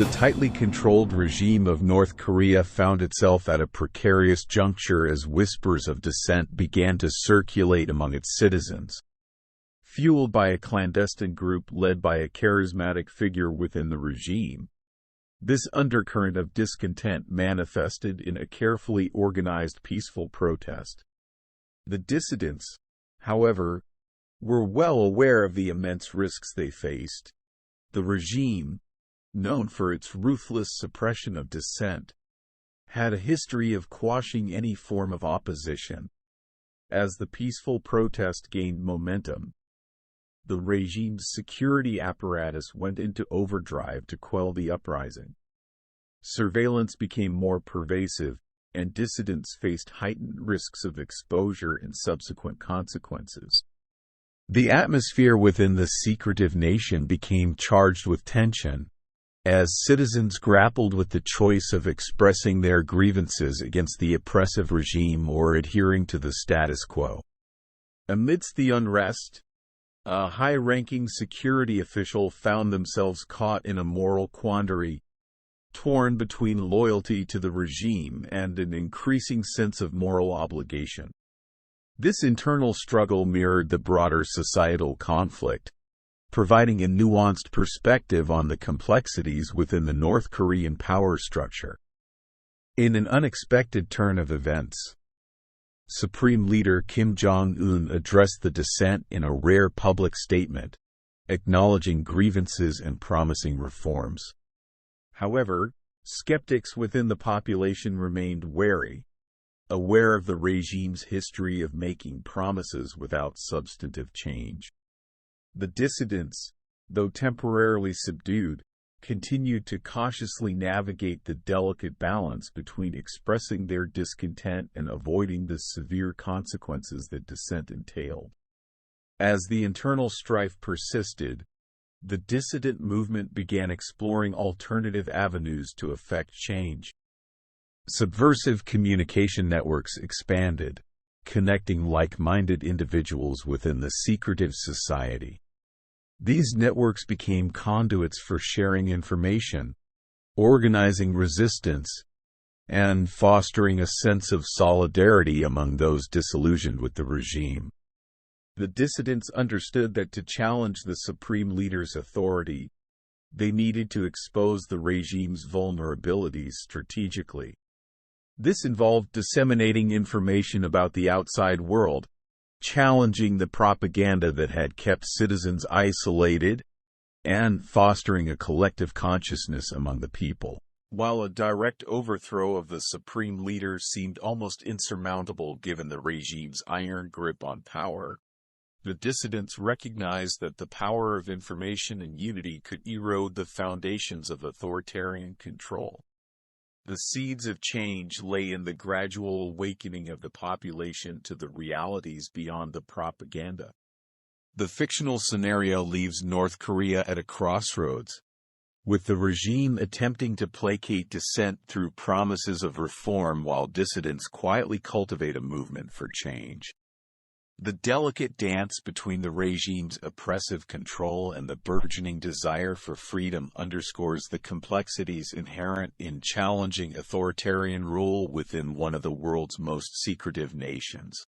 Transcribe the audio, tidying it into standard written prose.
The tightly controlled regime of North Korea found itself at a precarious juncture as whispers of dissent began to circulate among its citizens. Fueled by a clandestine group led by a charismatic figure within the regime, this undercurrent of discontent manifested in a carefully organized peaceful protest. The dissidents, however, were well aware of the immense risks they faced. The regime, known for its ruthless suppression of dissent, had a history of quashing any form of opposition. As the peaceful protest gained momentum, the regime's security apparatus went into overdrive to quell the uprising. Surveillance became more pervasive, and dissidents faced heightened risks of exposure and subsequent consequences. The atmosphere within the secretive nation became charged with tension, as citizens grappled with the choice of expressing their grievances against the oppressive regime or adhering to the status quo. Amidst the unrest, a high-ranking security official found themselves caught in a moral quandary, torn between loyalty to the regime and an increasing sense of moral obligation. This internal struggle mirrored the broader societal conflict, providing a nuanced perspective on the complexities within the North Korean power structure. In an unexpected turn of events, Supreme Leader Kim Jong-un addressed the dissent in a rare public statement, acknowledging grievances and promising reforms. However, skeptics within the population remained wary, aware of the regime's history of making promises without substantive change. The dissidents, though temporarily subdued, continued to cautiously navigate the delicate balance between expressing their discontent and avoiding the severe consequences that dissent entailed. As the internal strife persisted, the dissident movement began exploring alternative avenues to effect change. Subversive communication networks expanded, connecting like-minded individuals within the secretive society. These networks became conduits for sharing information, organizing resistance, and fostering a sense of solidarity among those disillusioned with the regime. The dissidents understood that to challenge the supreme leader's authority, they needed to expose the regime's vulnerabilities strategically. This involved disseminating information about the outside world, challenging the propaganda that had kept citizens isolated, and fostering a collective consciousness among the people. While a direct overthrow of the supreme leader seemed almost insurmountable given the regime's iron grip on power, the dissidents recognized that the power of information and unity could erode the foundations of authoritarian control. The seeds of change lay in the gradual awakening of the population to the realities beyond the propaganda. The fictional scenario leaves North Korea at a crossroads, with the regime attempting to placate dissent through promises of reform while dissidents quietly cultivate a movement for change. The delicate dance between the regime's oppressive control and the burgeoning desire for freedom underscores the complexities inherent in challenging authoritarian rule within one of the world's most secretive nations.